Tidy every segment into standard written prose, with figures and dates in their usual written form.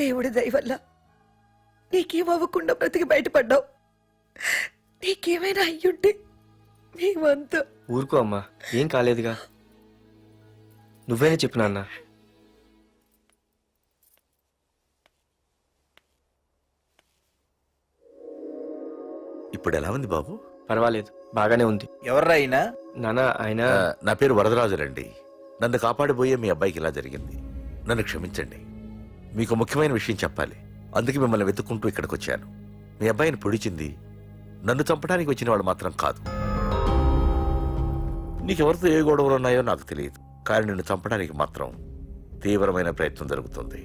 దేవుడి దయ వల్ల నీకేం అవ్వకుండా బ్రతికి బయటపడ్డావు. నీకేమైనా అయ్యుంటే మేమంతా. ఊరుకో అమ్మా, ఏం కాలేదుగా. నువ్వేనే చెప్పు నాన్న. ఇప్పుడు ఎలా ఉంది బాబు? పర్వాలేదు, బాగానే ఉంది. ఎవర్రా అయినా? నాన్న ఆయన నా పేరు వరదరాజులండి. నన్ను కాపాడిపోయే మీ అబ్బాయికి ఇలా జరిగింది. నన్ను క్షమించండి. మీకు ముఖ్యమైన విషయం చెప్పాలి. అందుకే మిమ్మల్ని వెతుక్కుంటూ ఇక్కడికి వచ్చాను. మీ అబ్బాయిని పొడిచింది నన్ను చంపడానికి వచ్చిన వాళ్ళు మాత్రం కాదు. నీకెవరితో ఏ గొడవలు ఉన్నాయో నాకు తెలియదు, కానీ నిన్ను చంపడానికి మాత్రం తీవ్రమైన ప్రయత్నం జరుగుతుంది.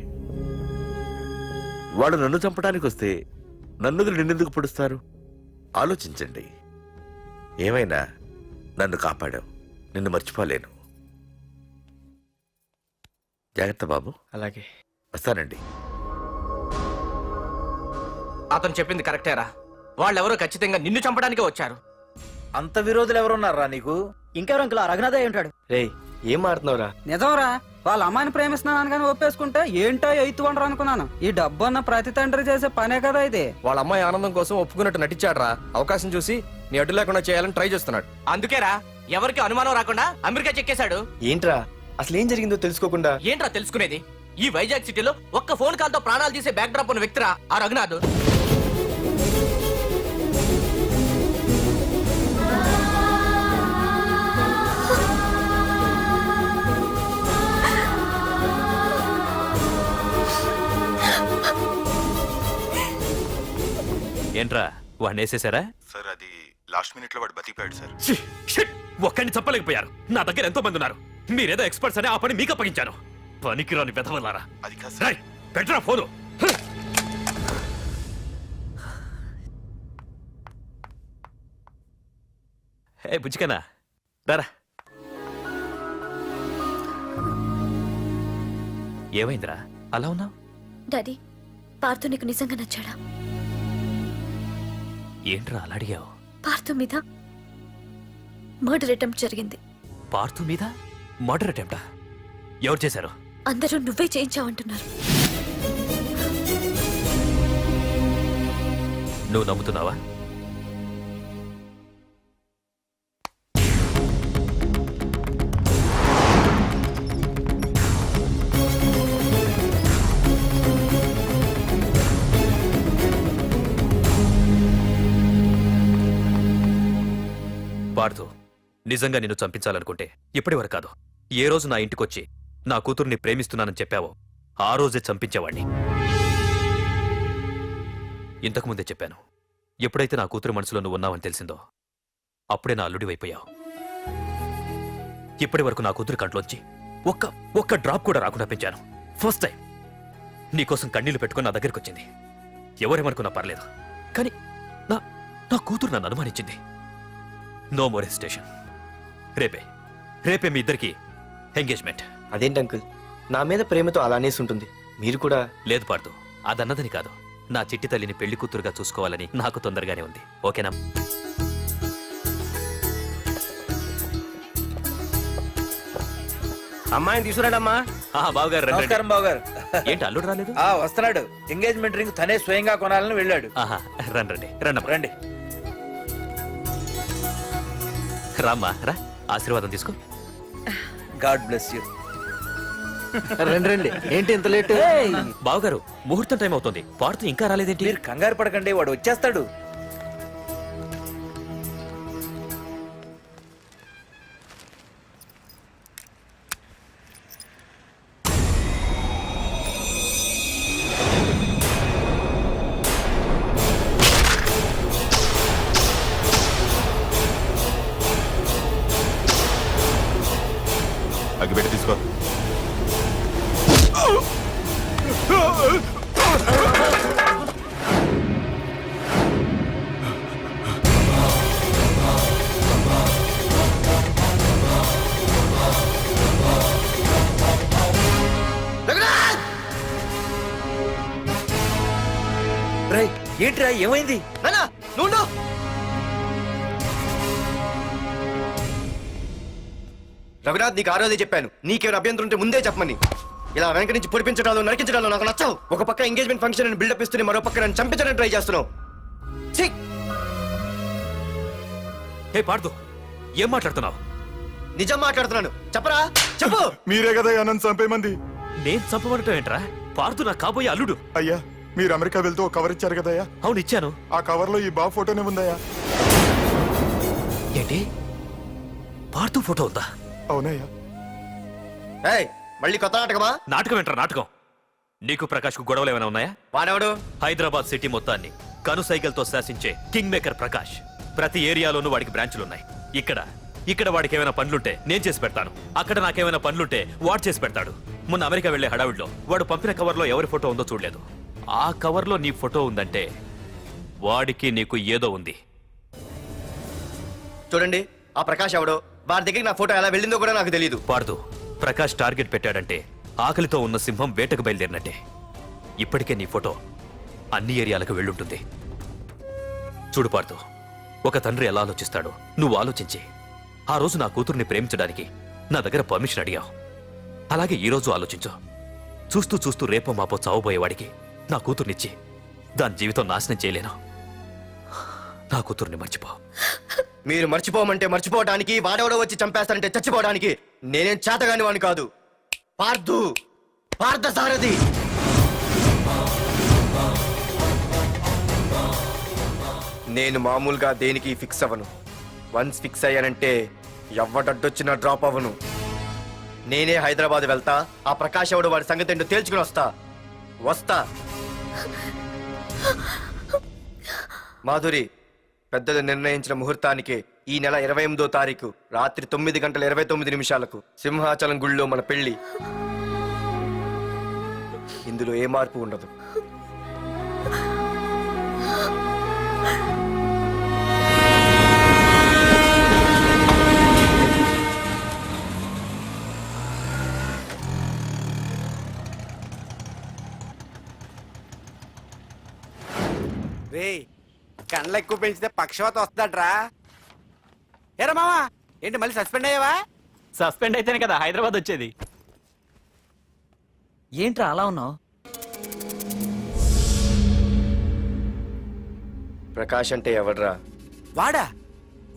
వాళ్ళు నన్ను చంపడానికి వస్తే నన్ను నిన్నెందుకు పొడుస్తారు? ఆలోచించండి. ఏమైనా నన్ను కాపాడావు, నిన్ను మర్చిపోలేను. జాగ్రత్త బాబు. అలాగే వస్తానండి. అతను చెప్పింది కరెక్టేరా. వాళ్ళెవరో ఖచ్చితంగా నిన్ను చంపడానికే వచ్చారు. అంత విరోధులు ఎవరున్నారా నీకు? ఇంకెవరు అంకుల్? రఘునాథ్ అయి ఉంటాడు. రేయ్, ఏం మారుతున్నావురా? నిజంరా, వాళ్ళ అమ్మాయిని ప్రేమిస్తున్నాను కానీ ఒప్పేసుకుంటే ఏంటో ఎయిత్ వండర్ అనుకున్నాను. ఈ డబ్బు అన్న ప్రతి తండ్రి చేసే పనే కదా ఇది. వాళ్ళ అమ్మాయి ఆనందం కోసం ఒప్పుకున్నట్టు నటించాడ్రా. అవకాశం చూసి నీ అడ్డు లేకుండా చేయాలని ట్రై చేస్తున్నాడు. అందుకేరా ఎవరికి అనుమానం రాకుండా అమెరికా చెక్కేశాడు. ఏంట్రా అసలు ఏం జరిగిందో తెలుసుకోకుండా? ఏంట్రా తెలుసుకునేది? ఈ వైజాగ్ సిటీలో ఒక్క ఫోన్ కాల్ తో ప్రాణాలు తీసే బ్యాక్ డ్రాప్ ఉన్న వ్యక్తిరా ఆ రఘునాథ్. ఏంట్రా వాడిని వేసేసారా? సార్ అది లాస్ట్ మినిట్ లో వాడు బతికిపోయాడు సార్. ఒక్కడిని చంపలేకపోయారు. నా దగ్గర ఎంతో మంది ఉన్నారు. మీరేదో ఎక్స్పర్ట్స్ అని ఆ పని మీకు అప్పగించాను. పనికిరాని వెధవలారా. అది కాదు సార్. పెట్టరా ఫోను. ఏ బుజ్జికన్నా రారా. ఏమైందిరా అలా ఉన్నావు? డాడీ, పార్థు నీకు నిజంగా నచ్చాడా? ఏంట్రా అలా అడిగావు? పార్థు మీద మర్డర్ అటెంప్ట్ జరిగింది. పార్థు మీద మర్డర్ అటెంప్టా? ఎవరు చేశారు? అందరూ నువ్వే చేయించావంటున్నారు. నువ్వు నమ్ముతున్నావా? పార్థు, నిజంగా నిన్ను చంపించాలనుకుంటే ఇప్పటి వరకు కాదు, ఏ రోజు నా ఇంటికొచ్చి నా కూతుర్ని ప్రేమిస్తున్నానని చెప్పావో ఆ రోజే చంపించేవాణ్ణి. ఇంతకుముందే చెప్పాను, ఎప్పుడైతే నా కూతురు మనసులో నువ్వు ఉన్నావని తెలిసిందో అప్పుడే నా అల్లుడి వైపోయావు. ఇప్పటి వరకు నా కూతురు కంట్లోంచి ఒక్క డ్రాప్ కూడా రాకుండా పెంచాను. ఫస్ట్ టైం నీకోసం కన్నీళ్లు పెట్టుకుని నా దగ్గరికి వచ్చింది. ఎవరేమనుకున్నా పర్లేదు, కానీ నా కూతురు నన్ను అనుమానించింది. No more hesitation. రేపే మీ ఇద్దరికి ఎంగేజ్మెంట్. అదేంటి అంకుల్, నా మీద ప్రేమతో అలానేసి ఉంటుంది. మీరు కూడా? లేదు పార్థు, అదన్నదని కాదు. నా చిట్టి తల్లిని పెళ్లి కూతురుగా చూసుకోవాలని నాకు తొందరగానే ఉంది. ఓకేనా? అమ్మాయిని తీసుకురాడమ్మా. బావగారు రండి. నమస్కారం బావగారు. ఏంటి అల్లుడు రాలేదు? వస్తున్నాడు. ఎంగేజ్మెంట్ రింగ్ తనే స్వయంగా కొనాలని వెళ్ళాడు. రండి రండి రండి. రామ్మా రా, ఆశీర్వాదం తీసుకో. God bless you. రండి. ఏంటి ఇంత లేట్? బావగారు, ముహూర్తం టైం అవుతుంది. పార్థు ఇంకా రాలేదేంటి? మీరు కంగారు పడకండి, వాడు వచ్చేస్తాడు. అగ్గిపెట్టి తీసుకో. ఏంట్రా ఏమైంది? రఘునాథ్, నీకు ఆ రోజే చెప్పాను, నీకేమైనా అభ్యంతరం ఉంటే ముందే చెప్పమని. ఇలా వెనక నుంచి పొడిపించడాలు నరికించడాలు నాకు నచ్చవు. ఒక పక్క ఎంగేజ్మెంట్ ఫంక్షన్ అని బిల్డప్ ఇస్తూనే మరో పక్క నన్ను చంపించడానికి ట్రై చేస్తున్నావు. ఛీ! హే పార్దు, ఏం మాట్లాడుతున్నావు? నిజం మాట్లాడుతున్నాను. చెప్పరా, చెప్పు. మీరే కదా నన్ను చంపేమంది. నేను చంపబడటం ఏంట్రా? పార్దు నా కాబోయే అల్లుడు. అయ్యా, మీరు అమెరికా వెళ్తూ ఒక కవర్ ఇచ్చారు కదయ్యా, అవును ఇచ్చాను. ఆ కవర్ లో ఈ బాబు ఫోటోనే ఉందయ్యా. ఏంటి, పార్దు ఫోటో ఉందా? అవునయ్యా. ఏయ్, మళ్ళీ కొత్త నాటకమా? నాటకం ఏంట్రా నాటకం? నీకు ప్రకాష్ కు గొడవలు ఏమైనా ఉన్నాయా? వాడెవడు? హైదరాబాద్ సిటీ మొత్తాన్ని కను సైకిల్తో శాసించే కింగ్ మేకర్ ప్రకాష్. ప్రతి ఏరియాలోనూ వాడికి బ్రాంచులున్నాయి. ఇక్కడ వాడికి ఏమైనా పనులుంటే నేను చేసి పెడతాను, అక్కడ నాకేమైనా పనులుంటే వాడు చేసి పెడతాడు. మొన్న అమెరికా వెళ్లే హడావిడిలో వాడు పంపిన కవర్లో ఎవరి ఫోటో ఉందో చూడలేదు. ఆ కవర్లో నీ ఫోటో ఉందంటే వాడికి నీకు ఏదో ఉంది. చూడండి, ఆ ప్రకాష్ ఎవడో, వాడి దగ్గరికి నా ఫోటో ఎలా వెళ్ళిందో కూడా నాకు తెలియదు. పార్దు, ప్రకాష్ టార్గెట్ పెట్టాడంటే ఆకలితో ఉన్న సింహం వేటకు బయలుదేరినట్టే. ఇప్పటికే నీ ఫోటో అన్ని ఏరియాలకు వెళ్ళుంటుంది. చూడు పార్దు, ఒక తండ్రి ఎలా ఆలోచిస్తాడో నువ్వు ఆలోచించి ఆ రోజు నా కూతుర్ని ప్రేమించడానికి నా దగ్గర పర్మిషన్ అడిగావు. అలాగే ఈ రోజు ఆలోచించు. చూస్తూ చూస్తూ రేపో మాపో చావబోయేవాడికి నా కూతుర్నిచ్చి దాని జీవితం నాశనం చేయలేను. నా కూతుర్ని మర్చిపో. మీరు మర్చిపోమంటే మర్చిపోవడానికి, వాడెవడో వచ్చి చంపేస్తానంటే చచ్చిపోవడానికి నేనేం చేతగాని వాడిని కాదు. పార్థ సారథి. నేను మామూలుగా దేనికి ఫిక్స్ అవ్వను. వన్స్ ఫిక్స్ అయ్యానంటే ఎవ్వడడ్డొచ్చినా డ్రాప్ అవ్వను. నేనే హైదరాబాద్ వెళ్తా, ఆ ప్రకాష్ ఎవడు వాడి సంగతి ఏంటో తేల్చుకుని వస్తా. మాధురి, పెద్దలు నిర్ణయించిన ముహూర్తానికి ఈ నెల 28వ తారీఖు రాత్రి 9:29 సింహాచలం గుళ్ళో మన పెళ్లి. ఇందులో ఏ మార్పు ఉండదు. రే, కండ్లు ఎక్కువ పెంచితే పక్షవాత వస్తాడ్రా. ఏరా మావా, ఏంటి మళ్ళీ సస్పెండ్ అయ్యావా? సస్పెండ్ అయితేనే కదా హైదరాబాద్ వచ్చేది. ఏంట్రా అలా ఉన్నావు? ప్రకాష్ అంటే ఎవడ్రా?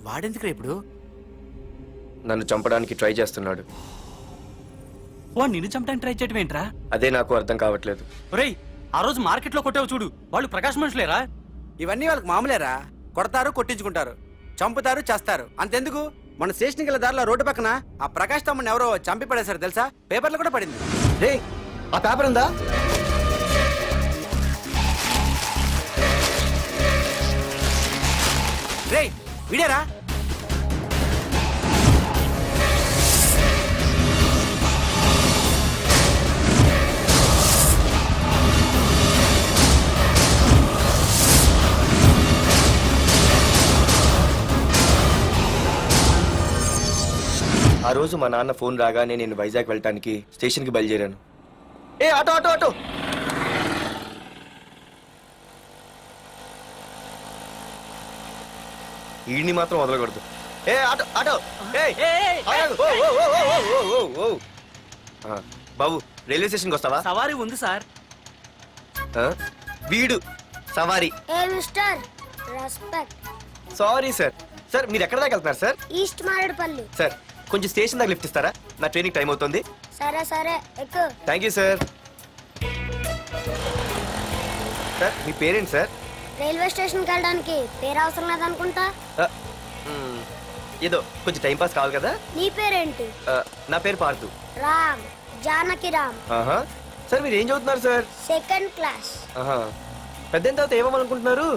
వాడెందుకురా ఇప్పుడు? నన్ను చంపడానికి ట్రై చేస్తున్నాడు. వాడు నిన్ను చంపడానికి ట్రై చేయడం ఏంట్రా? అదే నాకు అర్థం కావట్లేదు. ఒరేయ్, ఆ రోజు మార్కెట్ లో కొట్టావు చూడు, వాళ్ళు ప్రకాశ్ మనుషులేరా? ఇవన్నీ వాళ్ళకి మామూలేరా. కొడతారు, కొట్టించుకుంటారు, చంపుతారు, చేస్తారు. అంతెందుకు, మన స్టేషన్కి వెళ్ళే దారిలో రోడ్డు పక్కన ఆ ప్రకాష్ తమ్ముని ఎవరో చంపి పడేశారు తెలుసా? పేపర్లు కూడా పడింది. రే, ఆ పేపర్ ఉందా? రే, విడారా? ఆ రోజు మా నాన్న ఫోన్ రాగానే నేను వైజాగ్ వెళ్ళటానికి స్టేషన్కి బయలుదేరాను. ఏ ఆటో ఆటో ఆటో! ఈడిని మాత్రం వదలకూడదు. ఏ ఆటో ఆటో! ఆగు! ఓ! బాబు, రైల్వే స్టేషన్కి వస్తావా? సవారీ ఉంది సార్. వీడు సవారీ. Sorry sir. సార్, మీరు ఎక్కడ దాకా వెళ్తున్నారు సార్? ఈస్ట్ మారేడుపల్లి. సార్, కొంచెం స్టేషన్ దాకా లిఫ్ట్ ఇస్తారా? నా ట్రైనింగ్ టైం అవుతుంది. సరే ఎక్కు. Thank you sir. సార్, మీ పేరేంటి సార్? రైల్వే స్టేషన్కి వెళ్ళడానికి పేరు అవసరం లేదనుకుంటా. ఏదో కొంచెం టైం పాస్ కావాలి కదా. నీ పేరేంటి? నా పేరు పార్థు. రామ్, జానకి రామ్. సార్, మీరు ఏం చదువుతున్నారు సార్? Second class. పెద్ద తర్వాత ఏమవ్వాలనుకుంటున్నారు?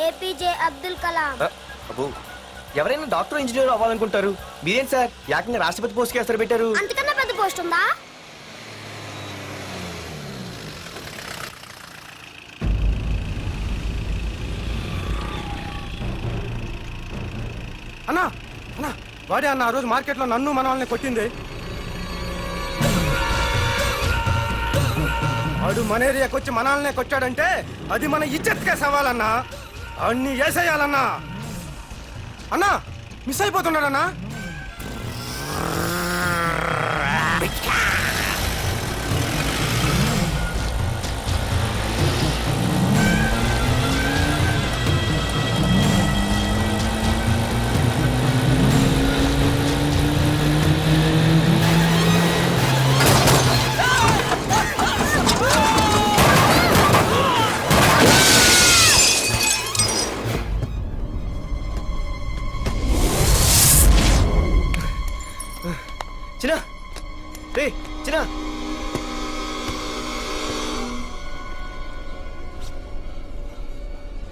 ఏపీజే అబ్దుల్ కలాం. అబ్బో, ఎవరైనా డాక్టర్ ఇంజనీర్ అవ్వాలనుకుంటారు. మీరేంటి సార్ ఏకంగా రాష్ట్రపతి పోస్ట్ కి ఎసరు పెట్టారు? అంతకన్నా పెద్ద పోస్ట్ ఉందా? అన్నా వాడే అన్న ఆ రోజు మార్కెట్లో నన్ను మన వాళ్ళని కొట్టింది. వాడు మన ఏరియాకి వచ్చి మన వాళ్ళనే కొట్టాడంటే అది మన ఇజ్జత్కే సవాలన్నా. అన్ని వేసేయాలన్నా. అన్నా, మిస్ అయిపోతున్నాడన్నా.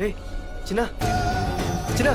రే చిన్న చిన్న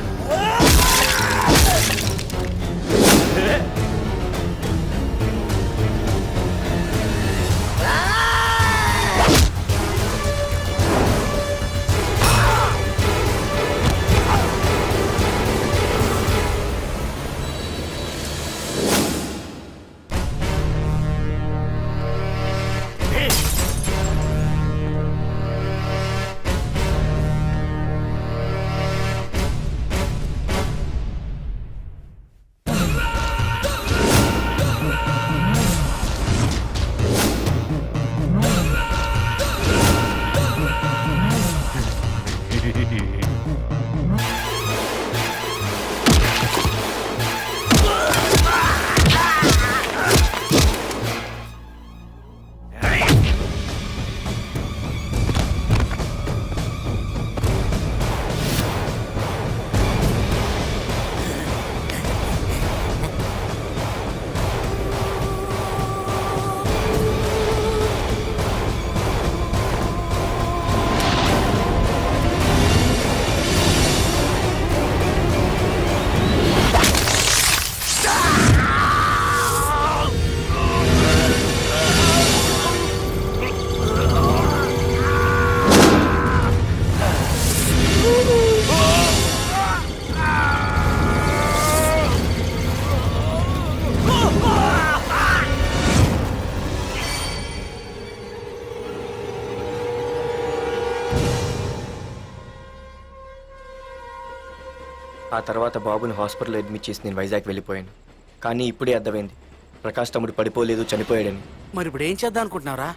ఆ తర్వాత బాబుని హాస్పిటల్లో అడ్మిట్ చేసి నేను వైజాగ్ వెళ్ళిపోయాను. కానీ ఇప్పుడే అర్థమైంది ప్రకాష్ తమ్ముడు పడిపోలేదు, చనిపోయాడని. మరి ఇప్పుడు ఏం చేద్దాం అనుకుంటున్నావురా?